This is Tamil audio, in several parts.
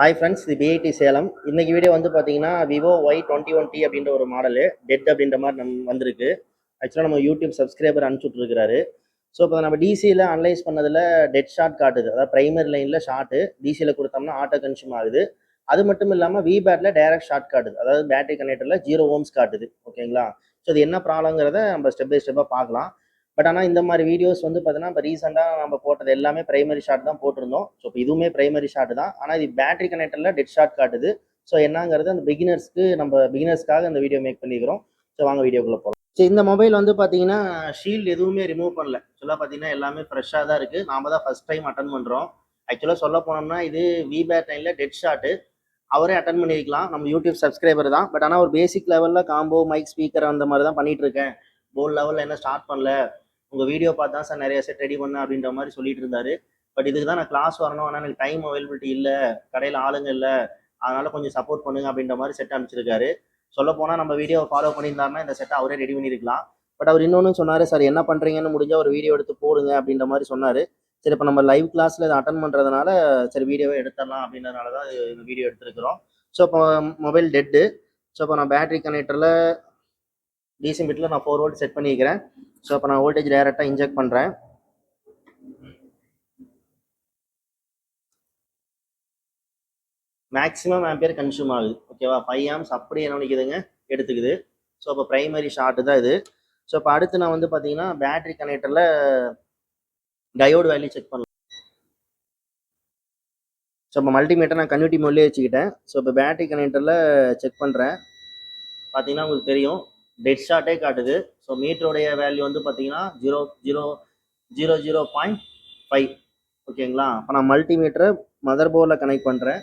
ஹாய் ஃப்ரெண்ட்ஸ், இது பிஐடி சேலம். இன்னைக்கு வீடியோ வந்து பார்த்தீங்கன்னா விவோ Y21T அப்படின்ற ஒரு மாடலு டெட் அப்படின்ற மாதிரி வந்திருக்கு. ஆக்சுவலாக நம்ம யூடியூப் சப்ஸ்கிரைபர் அனுப்பிச்சுட்ருக்கிறாரு. ஸோ இப்போ நம்ம டிசியில் அனலைஸ் பண்ணதில் டெட் ஷாட் காட்டுது. அதாவது பிரைமரி லைனில் ஷார்ட்டு டிசியில் கொடுத்தோம்னா ஆட்டோ கன்சியூம் ஆகுது. அது மட்டும் இல்லாமல் விபேட்டில் டைரக்ட் ஷார்ட் காட்டுது. அதாவது பேட்டரி கனெக்டரில் 0 ஓம்ஸ் காட்டுது. ஓகேங்களா? ஸோ இது என்ன ப்ராப்ளங்கிறத நம்ம ஸ்டெப் பை ஸ்டெப்பாக பார்க்கலாம். பட் ஆனால் இந்த மாதிரி வீடியோஸ் வந்து பார்த்தீங்கன்னா இப்போ ரீசெண்டாக நம்ம போட்டது எல்லாமே பிரைமரி ஷாட் தான் போட்டிருந்தோம். ஸோ இப்போ இதுவுமே பிரைமரி ஷாட் தான். ஆனால் இது பேட்டரி கனெக்டரில் டெட் ஷாட் காட்டுது. ஸோ என்னங்கிறது அந்த பிகினர்ஸ்க்காக இந்த வீடியோ மேக் பண்ணிக்கிறோம். ஸோ வாங்க வீடியோக்குள்ளே போகலாம். ஸோ இந்த மொபைல் வந்து பார்த்தீங்கன்னா ஷீல்டு எதுவுமே ரிமூவ் பண்ணல. ஆக்சுவலாக பார்த்தீங்கன்னா எல்லாமே ஃப்ரெஷ்ஷாக தான் இருக்குது. நாம தான் ஃபஸ்ட் டைம் அட்டன் பண்ணுறோம். ஆக்சுவலாக சொல்ல போனோம்னா இது விபேட் டைமில் டெட் ஷாட்டு. அவரே அட்டன் பண்ணியிருக்கலாம், நம்ம யூடியூப் சப்ஸ்கிரைபர் தான். பட் ஆனால் ஒரு பேசிக் லெவலில் காம்போ மைக் ஸ்பீக்கர் அந்த மாதிரி தான் பண்ணிட்டு இருக்கேன். போர்டு லெவலில் என்ன ஸ்டார்ட் பண்ணல. உங்கள் வீடியோ பார்த்து தான் சார் நிறைய செட் ரெடி பண்ணேன் அப்படின்ற மாதிரி சொல்லிட்டு இருந்தாரு. பட் இதுக்கு தான் நான் கிளாஸ் வரணும், ஆனால் எனக்கு டைம் அவைலபிலிட்டி இல்லை, கடையில் ஆளுங்க இல்லை, அதனால கொஞ்சம் சப்போர்ட் பண்ணுங்க அப்படின்ற மாதிரி செட் அனுப்பிச்சிருக்காரு. சொல்ல போனால் நம்ம வீடியோவை ஃபாலோ பண்ணியிருந்தாருன்னா இந்த செட்டை அவரே ரெடி பண்ணியிருக்கலாம். பட் அவர் இன்னொன்று சொன்னார், சார் என்ன பண்ணுறீங்கன்னு முடிஞ்சால் ஒரு வீடியோ எடுத்து போடுங்க அப்படின்ற மாதிரி சொன்னார். சரி, இப்போ நம்ம லைவ் கிளாஸில் இதை அட்டன் பண்ணுறதுனால சரி வீடியோவை எடுத்துடலாம் அப்படின்றதுனால தான் இந்த வீடியோ எடுத்துருக்குறோம். ஸோ இப்போ மொபைல் டெட்டு. ஸோ இப்போ நான் பேட்டரி கனெக்டரில் டிசி பிட்டில் நான் 4 வோல்ட் செட் பண்ணிக்கிறேன். ஸோ இப்போ நான் வோல்டேஜ் டைரெக்டாக இன்ஜெக்ட் பண்ணுறேன். மேக்ஸிமம் ஆம்பியர் கன்சியூம் ஆகுது. ஓகேவா? 5 ஆம்ஸ் அப்படி என்ன நினைக்குதுங்க எடுத்துக்குது. ஸோ இப்போ ப்ரைமரி ஷார்ட்டு தான் இது. ஸோ இப்போ அடுத்து நான் வந்து பார்த்தீங்கன்னா பேட்டரி கனெக்டரில் டயோடு வேல்யூ செக் பண்ணலாம். ஸோ இப்போ மல்டிமீட்டர் நான் கன்யூட்டி மோட்லேயே வச்சுக்கிட்டேன். ஸோ இப்போ பேட்டரி கனெக்டரில் செக் பண்ணுறேன். பார்த்தீங்கன்னா உங்களுக்கு தெரியும் டெட் ஷார்ட்டே காட்டுது. ஸோ மீட்டருடைய வேல்யூ வந்து பார்த்தீங்கன்னா 0.5. ஓகேங்களா? அப்போ நான் மல்டிமீட்டரை மதர் போர்டில் கனெக்ட் பண்ணுறேன்.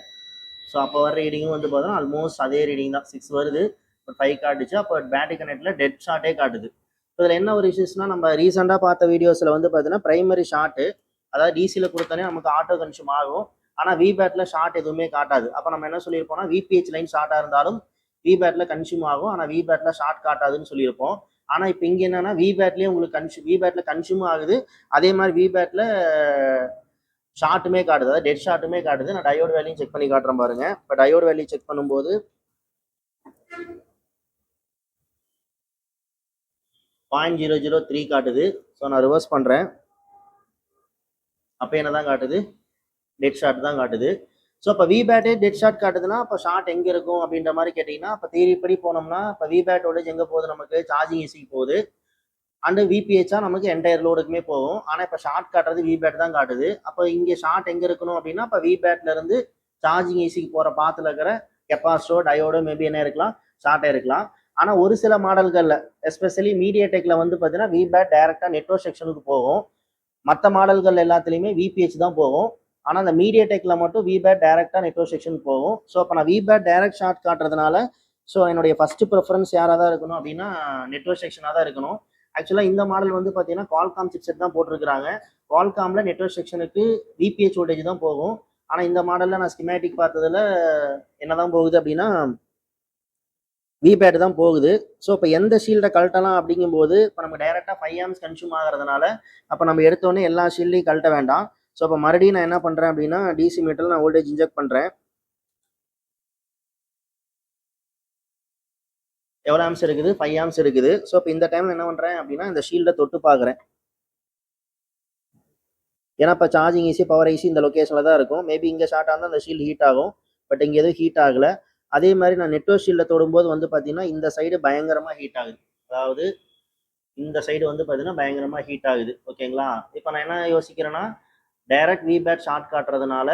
ஸோ அப்போ வர ரீடிங்கும் வந்து பார்த்தீங்கன்னா ஆல்மோஸ்ட் அதே ரீடிங் தான். 6 வருது. இப்போ 5 காட்டுச்சு. அப்போ பேட்டரி கனெக்டில் டெட் ஷார்ட்டே காட்டுது. இதில் என்ன ஒரு இஷ்யூஸ்னால், நம்ம ரீசெண்டாக பார்த்த வீடியோஸில் வந்து பார்த்தீங்கன்னா ப்ரைமரி ஷார்ட்டு, அதாவது டிசியில் கொடுத்தானே நமக்கு ஆட்டோ கன்சியூம் ஆகும். ஆனால் விபேட்டில் ஷார்ட் எதுவுமே காட்டாது. அப்போ நம்ம என்ன சொல்லியிருப்போம்னா விபிஹெச் லைன் ஷார்ட்டாக இருந்தாலும் விபேட்டில் கன்சியூம் ஆகும், ஆனால் விபேட்டில் ஷார்ட் காட்டாதுன்னு சொல்லியிருப்போம். ஆனால் இப்போ இங்கே என்னன்னா விபேட்லேயே உங்களுக்கு விபேட்டில் கன்சியூம் ஆகுது, அதே மாதிரி விபேட்டில் ஷார்ட்டுமே காட்டுது, அதாவது டெட் ஷார்ட்டுமே காட்டுது. நான் டயோடு வேல்யூ செக் பண்ணி காட்டுறேன் பாருங்க. இப்போ டயோடு வேல்யூ செக் பண்ணும்போது 0.003 காட்டுது. ஸோ நான் ரிவர்ஸ் பண்ணுறேன். அப்போ என்ன தான் காட்டுது? டெட் ஷார்ட் தான் காட்டுது. ஸோ இப்போ விபேட்டே டெட் ஷார்ட் காட்டுதுன்னா அப்போ ஷார்ட் எங்கே இருக்கும் அப்படின்ற மாதிரி கேட்டிங்கன்னா, இப்போ தியரிப்படி போனோம்னா இப்போ விபேட் வோல்டேஜ் எங்கே போகுது? நமக்கு சார்ஜிங் ஏசிக்கு போகுது. அண்டு விபிஹெச்சா நமக்கு என்டையர் லோடுக்குமே போகும். ஆனால் இப்போ ஷார்ட் காட்டுறது விபேட் தான் காட்டுது. அப்போ இங்கே ஷார்ட் எங்கே இருக்கணும் அப்படின்னா, இப்போ விபேட்ல இருந்து சார்ஜிங் ஏசிக்கு போகிற பாத்தில் இருக்கிற கெப்பாசிட்டோ டயோடோ மேபி என்ன இருக்கலாம், ஷார்ட்டாக இருக்கலாம். ஆனால் ஒரு சில மாடல்களில் எஸ்பெஷலி மீடியாடெக்கில் வந்து பார்த்தீங்கன்னா விபேட் டைரெக்டாக நெட்வொர்க் செக்ஷனுக்கு போகும். மற்ற மாடல்கள் எல்லாத்துலேயுமே விபிஹெச் தான் போகும். ஆனால் அந்த மீடியாடெக்கில் மட்டும் விபேட் டைரெக்டாக நெட்வொர்க் செக்ஷனுக்கு போகும். ஸோ அப்போ நான் விபேட் டைரக்ட் ஷார்ட் காட்டுறதுனால ஸோ என்னுடைய ஃபஸ்ட்டு ப்ரிஃபரன்ஸ் யாராக தான் இருக்கணும் அப்படின்னா நெட்வொர்க் செக்ஷனாக தான் இருக்கணும். ஆக்சுவலாக இந்த மாடல் வந்து பார்த்தீங்கன்னா குவால்காம் சிப்செட் தான் போட்டிருக்கிறாங்க. குவால்காமில் நெட்வொர்க் செக்ஷனுக்கு விபிஹெச் வோல்டேஜ் தான் போகும். ஆனால் இந்த மாடலில் நான் ஸ்கிமேட்டிக் பார்த்ததில் என்ன தான் போகுது அப்படின்னா விபேட் தான் போகுது. ஸோ இப்போ எந்த ஷீல்டை கழட்டலாம் அப்படிங்கும்போது இப்போ நம்ம டைரெக்டாக 5 ஆம்ஸ் கன்சியூம் ஆகிறதுனால அப்போ நம்ம எடுத்தோடனே எல்லா ஷீல்டையும் கழட்ட வேண்டாம். ஸோ இப்போ மறுபடியும் நான் என்ன பண்ணுறேன் அப்படின்னா டிசி மீட்டரில் நான் வோல்டேஜ் இன்ஜெக்ட் பண்ணுறேன். எவ்வளோ ஆம்ஸ் இருக்குது? 5 ஆம்ஸ் இருக்குது. ஸோ இப்போ இந்த டைமில் என்ன பண்ணுறேன் அப்படின்னா இந்த ஷீல்டை தொட்டு பார்க்குறேன். ஏன்னா இப்போ சார்ஜிங் ஈஸி பவர் ஈஸி இந்த லொக்கேஷனில் தான் இருக்கும். மேபி இங்கே ஷார்ட்டாக இருந்தால் அந்த ஷீல்டு ஹீட் ஆகும். பட் இங்கே எதுவும் ஹீட் ஆகலை. அதே மாதிரி நான் நெட்வொர்க் ஷீல்டில் தொடும்போது வந்து பார்த்தீங்கன்னா இந்த சைடு பயங்கரமாக ஹீட் ஆகுது. அதாவது இந்த சைடு வந்து பார்த்தீங்கன்னா பயங்கரமாக ஹீட் ஆகுது. ஓகேங்களா? இப்போ நான் என்ன யோசிக்கிறேன்னா டைரக்ட் விபேட் ஷார்ட் காட்டுறதுனால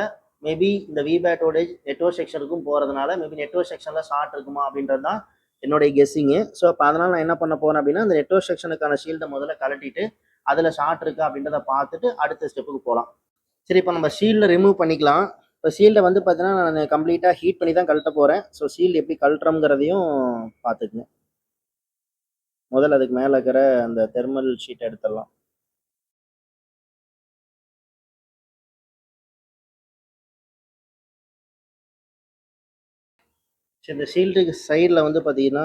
மேபி இந்த விபேட் வோல்டேஜ் நெட்வொர்க் செக்ஷனுக்கும் போகிறதுனால மேபி நெட்வொர்க் செக்ஷனில் ஷார்ட் இருக்குமா அப்படின்றது தான் என்னுடைய கெஸ்ஸிங்கு. ஸோ இப்போ அதனால் நான் என்ன பண்ண போகிறேன் அப்படின்னா இந்த நெட்வொர்க் செக்ஷனுக்கான ஷீல்டை முதல்ல கழட்டிட்டு அதில் ஷார்ட் இருக்கா அப்படின்றத பார்த்துட்டு அடுத்த ஸ்டெப்புக்கு போகலாம். சரி, இப்போ நம்ம ஷீல்டை ரிமூவ் பண்ணிக்கலாம். இப்போ ஷீல்டை வந்து பார்த்தீங்கன்னா நான் கம்ப்ளீட்டாக ஹீட் பண்ணி தான் கழட்ட போகிறேன். ஸோ ஷீல்டு எப்படி கழட்டுறோங்கிறதையும் பார்த்துக்குங்க. முதல்ல அதுக்கு மேலே இருக்கிற அந்த தெர்மல் ஷீட்டை எடுத்துடலாம். சரி, இந்த ஷீல்டுக்கு சைடில் வந்து பார்த்தீங்கன்னா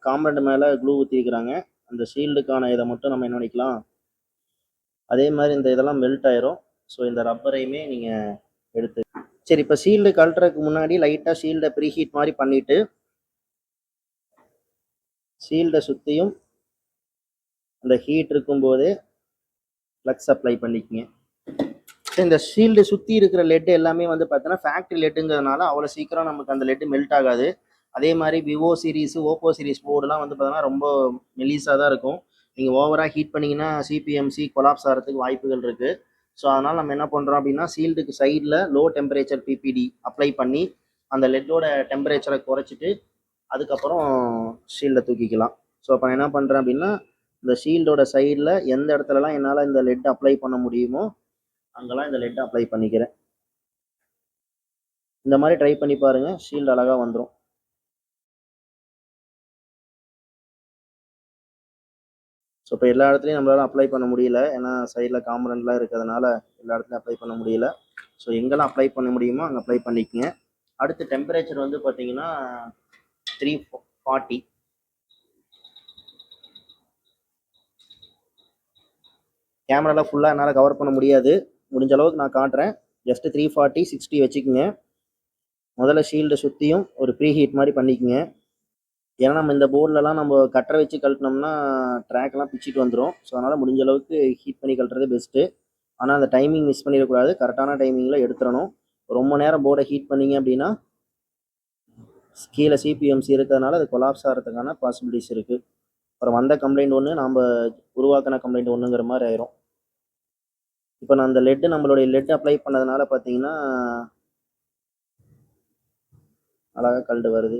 காம்பனண்ட் மேலே க்ளூ ஊற்றிக்கிறாங்க. அந்த ஷீல்டுக்கான இதை மட்டும் நம்ம என்ன பண்ணிக்கலாம், அதே மாதிரி இந்த இதெல்லாம் மெல்ட் ஆயிரும். ஸோ இந்த ரப்பரையுமே நீங்கள் எடுத்து சரி, இப்போ ஷீல்டு கழட்டுறதுக்கு முன்னாடி லைட்டாக ஷீல்டை ப்ரீ ஹீட் மாதிரி பண்ணிவிட்டு ஷீல்டை சுற்றியும் அந்த ஹீட் இருக்கும்போதே ஃப்ளக்ஸ் அப்ளை பண்ணிக்கங்க. இந்த ஷீல்டு சுற்றி இருக்கிற லெட்டு எல்லாமே வந்து பார்த்தீங்கன்னா ஃபேக்ட்ரி லெட்டுங்கிறதுனால அவ்வளோ சீக்கிரம் நமக்கு அந்த லெட்டு மெல்ட் ஆகாது. அதே மாதிரி விவோ சீரீஸ், ஓப்போ சீரீஸ் போர்டுலாம் வந்து பார்த்தீங்கன்னா ரொம்ப மெலிசாக தான் இருக்கும். நீங்கள் ஓவராக ஹீட் பண்ணிங்கன்னா சிபிஎம்சி கொலாப்ஸ் ஆகிறதுக்கு வாய்ப்புகள் இருக்குது. ஸோ அதனால் நம்ம என்ன பண்ணுறோம் அப்படின்னா ஷீல்டுக்கு சைடில் லோ டெம்பரேச்சர் பிபிடி அப்ளை பண்ணி அந்த லெட்டோட டெம்பரேச்சரை குறைச்சிட்டு அதுக்கப்புறம் ஷீல்டை தூக்கிக்கலாம். ஸோ அப்போ நான் என்ன பண்ணுறேன் அப்படின்னா இந்த ஷீல்டோட சைடில் எந்த இடத்துலலாம் என்னால் இந்த லெட் அப்ளை பண்ண முடியுமோ அங்கெல்லாம் இந்த லெட் அப்ளை பண்ணிக்கிறேன். இந்த மாதிரி ட்ரை பண்ணி பாருங்கள், ஷீல்டு அழகாக வந்துடும். ஸோ இப்போ எல்லா இடத்துலையும் நம்மளால அப்ளை பண்ண முடியல, ஏன்னா சைடில் காம்பனண்ட்லாம் இருக்கிறதுனால எல்லா இடத்துலையும் அப்ளை பண்ண முடியல. ஸோ எங்கெல்லாம் அப்ளை பண்ண முடியுமோ அங்கே அப்ளை பண்ணிக்கங்க. அடுத்து டெம்பரேச்சர் வந்து பார்த்தீங்கன்னா 340. கேமராவில் ஃபுல்லாக என்னால் கவர் பண்ண முடியாது, முடிஞ்ச அளவுக்கு நான் காட்டுறேன். ஜஸ்ட்டு 340 60 வச்சுக்கோங்க. முதல்ல ஷீல்டை சுற்றியும் ஒரு ப்ரீ ஹீட் மாதிரி பண்ணிக்கோங்க. ஏன்னா நம்ம இந்த போர்டிலலாம் நம்ம கட்டரை வச்சு கழட்டினோம்னா ட்ராக்லாம் பிச்சுட்டு வந்துடும். ஸோ அதனால் முடிஞ்ச அளவுக்கு ஹீட் பண்ணி கழட்டுறது பெஸ்ட்டு. ஆனால் அந்த டைமிங் மிஸ் பண்ணிடக்கூடாது, கரெக்டான டைமிங்கில் எடுத்துடணும். ரொம்ப நேரம் போர்டை ஹீட் பண்ணிங்க அப்படின்னா கீழே சிபிஎம்சி இருக்கிறதுனால அது கொலாப்ஸ் ஆகிறதுக்கான பாசிபிலிட்டிஸ் இருக்குது. அப்புறம் வந்த கம்ப்ளைண்ட் ஒன்று, நாம் உருவாக்கின கம்ப்ளைண்ட் ஒன்றுங்கிற மாதிரி ஆயிரும். இப்போ நான் அந்த லெட்டு நம்மளுடைய லெட் அப்ளை பண்ணதுனால பார்த்தீங்கன்னா அழகாக கழண்டு வருது.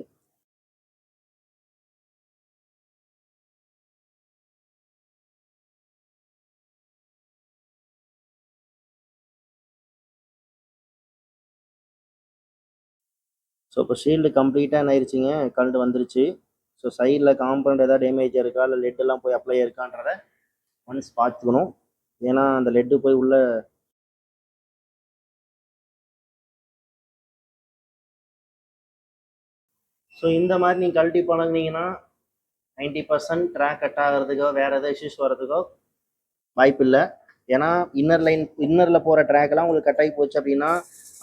ஸோ இப்போ ஷீல்டு கம்ப்ளீட்டாக என்ன ஆயிடுச்சுங்க, கழண்டு வந்துருச்சு. ஸோ சைடில் காம்பவுண்ட் ஏதாவது டேமேஜ் இருக்கா இல்லை லெட்டெல்லாம் போய் அப்ளை இருக்கான்றத ஒன்ஸ் பார்த்துக்கணும். ஏன்னா அந்த லெட்டு போய் உள்ள ஸோ இந்த மாதிரி நீங்கள் கழட்டி பழகுனீங்கன்னா 90% ட்ராக் கட் ஆகிறதுக்கோ வேறு எதாவது இஷ்யூஸ் வர்றதுக்கோ வாய்ப்பு இல்லை. ஏன்னா இன்னரில் போகிற ட்ராக்லாம் உங்களுக்கு கட் ஆகி போச்சு அப்படின்னா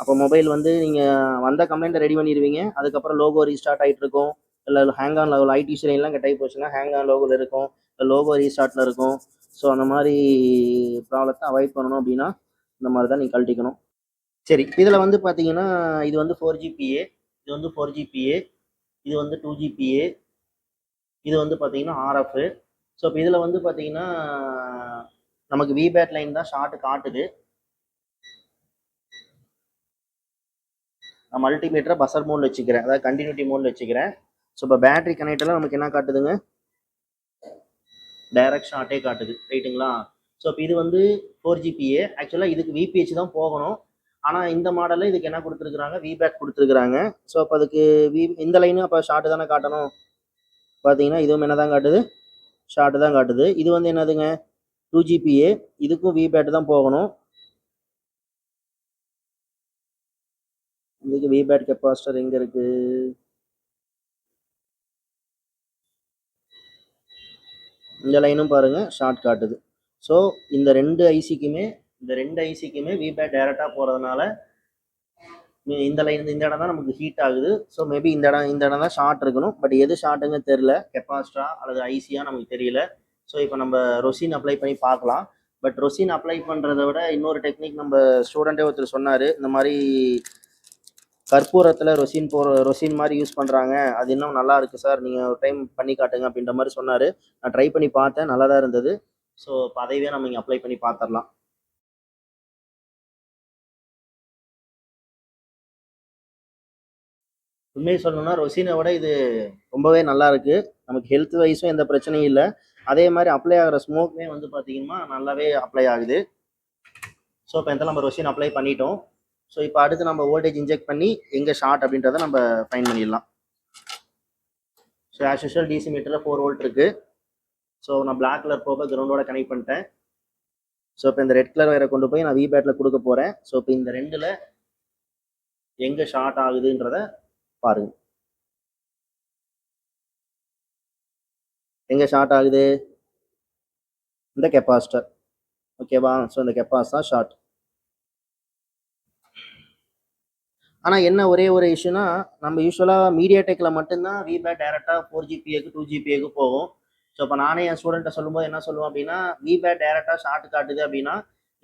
அப்போ மொபைல் வந்து நீங்கள் வந்த கம்ப்ளைண்ட்டை ரெடி பண்ணிடுவீங்க, அதுக்கப்புறம் லோகோ ரீஸ்டார்ட் ஆகிட்டு இருக்கும். இல்லை ஹேங் ஆன் லெவல் ஐடி லைன்லாம் கட் ஆகி போச்சுன்னா ஹேங் ஆன் லோகோவில் இருக்கும், இல்லை லோகோ ரீஸ்டார்ட்டில் இருக்கும். ஸோ அந்த மாதிரி ப்ராப்ளத்தை அவாய்ட் பண்ணணும் அப்படின்னா இந்த மாதிரி தான் நீங்கள் கழட்டிக்கணும். சரி, இதில் வந்து பார்த்தீங்கன்னா இது வந்து 4GPA, இது வந்து 4GPA, இது வந்து 2GPA, இது வந்து பார்த்தீங்கன்னா RF. ஸோ இப்போ இதில் வந்து பார்த்தீங்கன்னா நமக்கு விபேட் லைன் தான் ஷார்ட் காட்டுது. நான் மல்டிமீட்டரை பஸர் மோடில் வச்சுக்கிறேன், அதாவது கண்டினியூட்டி மோடில் வச்சுக்கிறேன். ஸோ இப்போ பேட்டரி கனெக்டெல்லாம் நமக்கு என்ன காட்டுதுங்க, டைரக்ட் ஷார்ட்டே காட்டுது, ரைட்டுங்களா. ஸோ இப்போ இது வந்து 4GPA. ஆக்சுவலாக இதுக்கு VPH தான் போகணும், ஆனால் இந்த மாடலில் இதுக்கு என்ன கொடுத்துருக்குறாங்க, விபேட் கொடுத்துருக்குறாங்க. ஸோ அப்போ அதுக்கு இந்த லைனும் அப்போ ஷார்ட்டு தானே காட்டணும். பார்த்தீங்கன்னா இதுவும் என்ன தான் காட்டுது, ஷார்ட்டு தான் காட்டுது. இது வந்து என்னதுங்க 2GPA, இதுக்கும் விபேட் தான் போகணும். இதுக்கு விபேட் கெப்பாசிட்டர் எங்கே இருக்குது, இந்த லைனும் பாருங்கள் ஷார்ட் காட்டுது. ஸோ இந்த ரெண்டு ஐசிக்குமே விபேட் டைரெக்டாக போகிறதுனால இந்த லைன் இந்த இடம் தான் நமக்கு ஹீட் ஆகுது. ஸோ மேபி இந்த இடம் தான் ஷார்ட் இருக்கணும். பட் எது ஷார்ட்டுங்க தெரில, கெப்பாசிட்டரா அல்லது ஐசியா நமக்கு தெரியல. ஸோ இப்போ நம்ம ரொசின் அப்ளை பண்ணி பார்க்கலாம். பட் ரொசின் அப்ளை பண்ணுறத விட இன்னொரு டெக்னிக் நம்ம ஸ்டூடெண்ட்டே ஒருத்தர் சொன்னார், இந்த மாதிரி கற்பூரத்தில் ரொசின் மாதிரி யூஸ் பண்ணுறாங்க, அது இன்னும் நல்லா இருக்குது சார், நீங்கள் ஒரு டைம் பண்ணி காட்டுங்க அப்படின்ற மாதிரி சொன்னார். நான் ட்ரை பண்ணி பார்த்தேன், நல்லா தான் இருந்தது. ஸோ இப்போ அதைவே நம்ம இங்கே அப்ளை பண்ணி பார்த்துடலாம். உண்மையை சொல்லணும்னா ரொசினை விட இது ரொம்பவே நல்லா இருக்குது. நமக்கு ஹெல்த் வைஸும் எந்த பிரச்சனையும் இல்லை. அதே மாதிரி அப்ளை ஆகிற ஸ்மோக்குமே வந்து பார்த்தீங்கன்னா நல்லாவே அப்ளை ஆகுது. ஸோ இப்போ எந்த நம்ம ரொசின் அப்ளை பண்ணிட்டோம். ஸோ இப்போ அடுத்து நம்ம வோல்டேஜ் இன்ஜெக்ட் பண்ணி எங்கே ஷார்ட் அப்படின்றத நம்ம ஃபைன் பண்ணிடலாம். ஸோ ஆஸ் யூஷுவல் டிசி மீட்டரில் 4 வோல்ட் இருக்குது. ஸோ நான் பிளாக் கலர் ப்ரோபை கிரவுண்டோட கனெக்ட் பண்ணிட்டேன். ஸோ இப்போ இந்த ரெட் கலர் வயரை கொண்டு போய் நான் விபேட்டில் கொடுக்க போகிறேன். ஸோ இப்போ இந்த ரெண்டில் எங்கே ஷார்ட் ஆகுதுன்றத பாருங்க. எங்கே ஷார்ட் ஆகுது, இந்த கெப்பாசிட்டர், ஓகேவா. ஸோ இந்த கெப்பாசிட்டர் ஷார்ட். ஆனால் என்ன ஒரே ஒரு இஷ்யூனா, நம்ம யூஸ்வலாக மீடியாடெக்கில் மட்டும்தான் விபேட் டேரெக்டாக 4 GPAக்கு 2 GPAக்கு போகும். ஸோ இப்போ நானே என் ஸ்டூடெண்ட்டை சொல்லும்போது என்ன சொல்லுவேன் அப்படின்னா, விபேட் டேரெக்டாக ஷார்ட் காட்டுது அப்படின்னா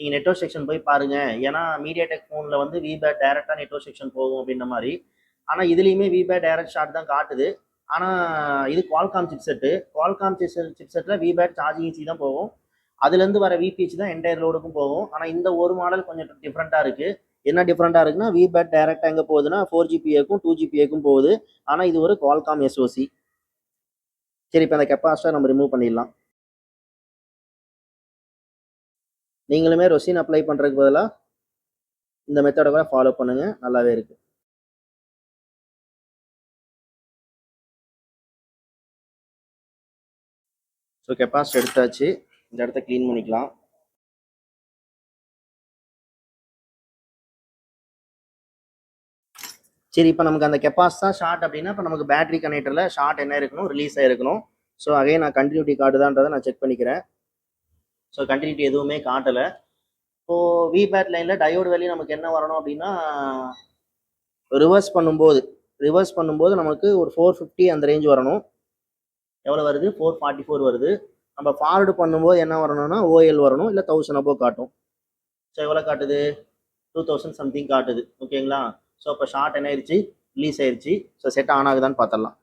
நீங்கள் நெட்வொர்க் செக்ஷன் போய் பாருங்க. ஏன்னா மீடியாடெக் ஃபோனில் வந்து விபேட் டேரெக்டாக நெட்வொர்க் செக்ஷன் போகும் அப்படின்ற மாதிரி. ஆனால் இதுலேயுமே விபேட் டேரெக்ட் ஷார்ட் தான் காட்டுது. ஆனால் இது குவால்காம் சிப்செட்டு. குவால்காம் சிப்செட்டில் விபேட் சார்ஜிங் ஈஸி தான் போகும். அதுலேருந்து வர விபிஹெச் தான் என்டையர் லோடுக்கும் போகும். ஆனால் இந்த ஒரு மாடல் கொஞ்சம் டிஃப்ரெண்ட்டாக இருக்குது. என்ன டிஃப்ரெண்ட்டாக இருக்குன்னா, விபேட் டேரெக்டாக எங்கே போகுதுன்னா 4 GPAக்கும் 2 GPAக்கும் போகுது. ஆனால் இது ஒரு குவால்காம் எஸ்ஓசி. சரி, இப்போ அந்த கெப்பாசிட்டர் நம்ம ரிமூவ் பண்ணிடலாம். நீங்களுமே ரொசின் அப்ளை பண்ணுறதுக்கு பதிலாக இந்த மெத்தடை கூட ஃபாலோ பண்ணுங்கள், நல்லாவே இருக்குது. ஸோ கெப்பாசிட்டர் எடுத்தாச்சு. இந்த இடத்த க்ளீன் பண்ணிக்கலாம். சரி, இப்போ நமக்கு அந்த கெப்பாசிட்டி தான் ஷார்ட் அப்படின்னா, இப்போ நமக்கு பேட்டரி கனெக்டரில் ஷார்ட் என்ன இருக்கணும், ரிலீஸ் ஆகிருக்கணும். ஸோ அகைன் நான் கண்டினியூட்டி காட்டுதான்றதை நான் செக் பண்ணிக்கிறேன். ஸோ கண்டினியூட்டி எதுவுமே காட்டலை. இப்போது விபேட் லைனில் டயோடு வேல்யூ நமக்கு என்ன வரணும் அப்படின்னா, ரிவர்ஸ் பண்ணும்போது நமக்கு ஒரு 450 அந்த ரேஞ்ச் வரணும். எவ்வளோ வருது? 444 வருது. நம்ம ஃபார்வர்டு பண்ணும்போது என்ன வரணும்னா ஓஎல் வரணும், இல்லை 1000 அபோவ் காட்டும். ஸோ எவ்வளோ காட்டுது? 2000 சம்திங் காட்டுது. ஓகேங்களா? ஸோ இப்போ ஷார்ட் என்ன ஆயிடுச்சு? ரிலீஸ் ஆயிடுச்சு. ஸோ செட் ஆன் ஆகுதான்னு பார்த்துடலாம்.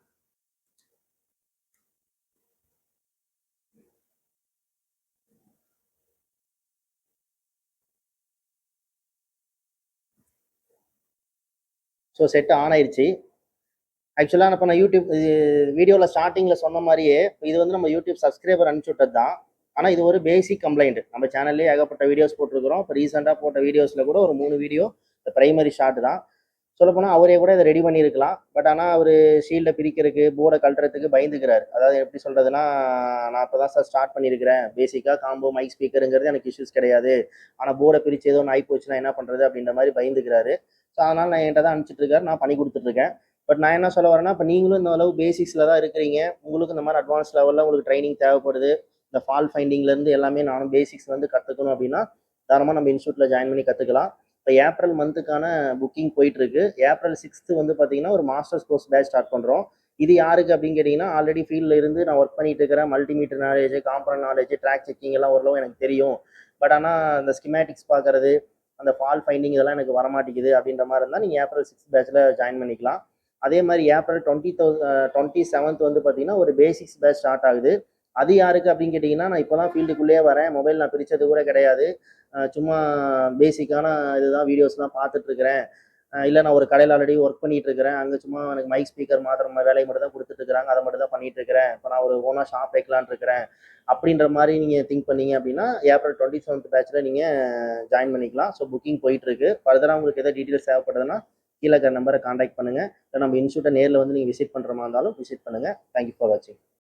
ஸோ செட் ஆன் ஆயிடுச்சு. ஆக்சுவலாக இப்போ நான் யூடியூப் வீடியோவில் ஸ்டார்டிங்கில் சொன்ன மாதிரியே இது வந்து நம்ம யூடியூப் சப்ஸ்கிரைபர் அனுப்பிச்சு விட்டது தான். ஆனால் இது ஒரு பேசிக் கம்ப்ளைண்ட். நம்ம சேனல்லேயே ஏகப்பட்ட வீடியோஸ் போட்டிருக்கிறோம். இப்போ ரீசெண்டாக போட்ட வீடியோஸில் கூட ஒரு 3 வீடியோ இந்த பிரைமரி ஷார்ட் தான். சொல்லப்போனால் அவரே கூட இதை ரெடி பண்ணியிருக்கலாம். பட் ஆனால் அவர் ஷீல்டை பிரிக்கிறதுக்கு, போர்டை கழட்டுறதுக்கு பயந்துக்கிறார். அதாவது எப்படி சொல்கிறதுனா, நான் இப்போ தான் சார் ஸ்டார்ட் பண்ணியிருக்கிறேன், பேசிக்காக காம்போ மைக் ஸ்பீக்கருங்கிறது எனக்கு இஷ்யூஸ் கிடையாது, ஆனால் போர்டை பிரித்து ஏதோ ஒன்று ஆகி போச்சுன்னா என்ன பண்ணுறது அப்படின்ற மாதிரி பயந்துக்கிறாரு. ஸோ அதனால் நான் என்கிட்ட தான் அனுப்பிச்சிட்ருக்காரு, நான் பண்ணி கொடுத்துட்ருக்கேன். பட் நான் என்ன சொல்ல வரேன்னா, இப்போ நீங்களும் இந்த அளவு பேசிக்ஸில் தான் இருக்கிறீங்க, உங்களுக்கு இந்த மாதிரி அட்வான்ஸ் லெவலில் உங்களுக்கு ட்ரைனிங் தேவைப்படுது, இந்த ஃபால் ஃபைண்டிங்லேருந்து எல்லாமே நானும் பேசிக்ஸ் வந்து கற்றுக்கணும் அப்படின்னா தாராளமாக நம்ம இன்ஸ்டியூட்டில் ஜாயின் பண்ணி கற்றுக்கலாம். இப்போ ஏப்ரல் மந்த்துக்கான புக்கிங் போயிட்டுருக்கு. ஏப்ரல் 6 வந்து பார்த்தீங்கன்னா ஒரு மாஸ்டர்ஸ் கோர்ஸ் பேட்ச் ஸ்டார்ட் பண்ணுறோம். இது யாருக்கு அப்படின்னு கேட்டிங்கன்னா, ஆல்ரெடி ஃபீல்டில் இருந்து நான் ஒர்க் பண்ணிட்டு இருக்கிறேன். Multimeter knowledge, component knowledge, track checking எல்லாம் ஓரளவு எனக்கு தெரியும். பட் ஆனால் அந்த ஸ்கிமேட்டிக்ஸ் பார்க்குறது, அந்த ஃபால் ஃபைண்டிங் இதெல்லாம் எனக்கு வரமாட்டேங்குது அப்படின்ற மாதிரி இருந்தால் நீங்கள் ஏப்ரல் 6 பேட்சில் ஜாயின் பண்ணிக்கலாம். அதே மாதிரி ஏப்ரல் 27 வந்து பார்த்தீங்கன்னா ஒரு பேசிக்ஸ் பேட்ச் ஸ்டார்ட் ஆகுது. அது யாருக்கு அப்படின்னு கேட்டிங்கன்னா, நான் இப்போ தான் ஃபீல்டுக்குள்ளேயே வரேன், மொபைல் நான் பிரித்தது கூட கிடையாது, சும்மா பேசிக்கான இதுதான் வீடியோஸ்லாம் பார்த்துட்ருக்கிறேன், இல்லை நான் ஒரு கடையில் ஆல்ரெடி ஒர்க் பண்ணிகிட்ருக்கிறேன், அங்கே சும்மா எனக்கு மைக் ஸ்பீக்கர் மாத்திர வேலையை மட்டும் தான் கொடுத்துட்ருக்குறாங்க, அதை மட்டும் தான் பண்ணிகிட்ருக்கிறேன், இப்போ நான் ஒரு ஓனாக ஷாப் வைக்கலான் இருக்கிறேன் அப்படின்ற மாதிரி நீங்கள் திங்க் பண்ணீங்க அப்படின்னா ஏப்ரல் 27 பேட்சில் நீங்கள் ஜாயின் பண்ணிக்கலாம். ஸோ புக்கிங் போயிட்டுருக்கு. ஃபர்தராக உங்களுக்கு எதாவது டீட்டெயில்ஸ் தேவைப்படுதுன்னா கீழே இருக்கிற நம்பரை காண்டாக்ட் பண்ணுங்கள். இல்லை நம்ம இன்ஸ்டியூட்டை நேரில் வந்து நீங்கள் விசிட் பண்ணுற மாதிரி இருந்தாலும் விசிட் பண்ணுங்கள். தேங்க்யூ ஃபார் வாட்சிங்.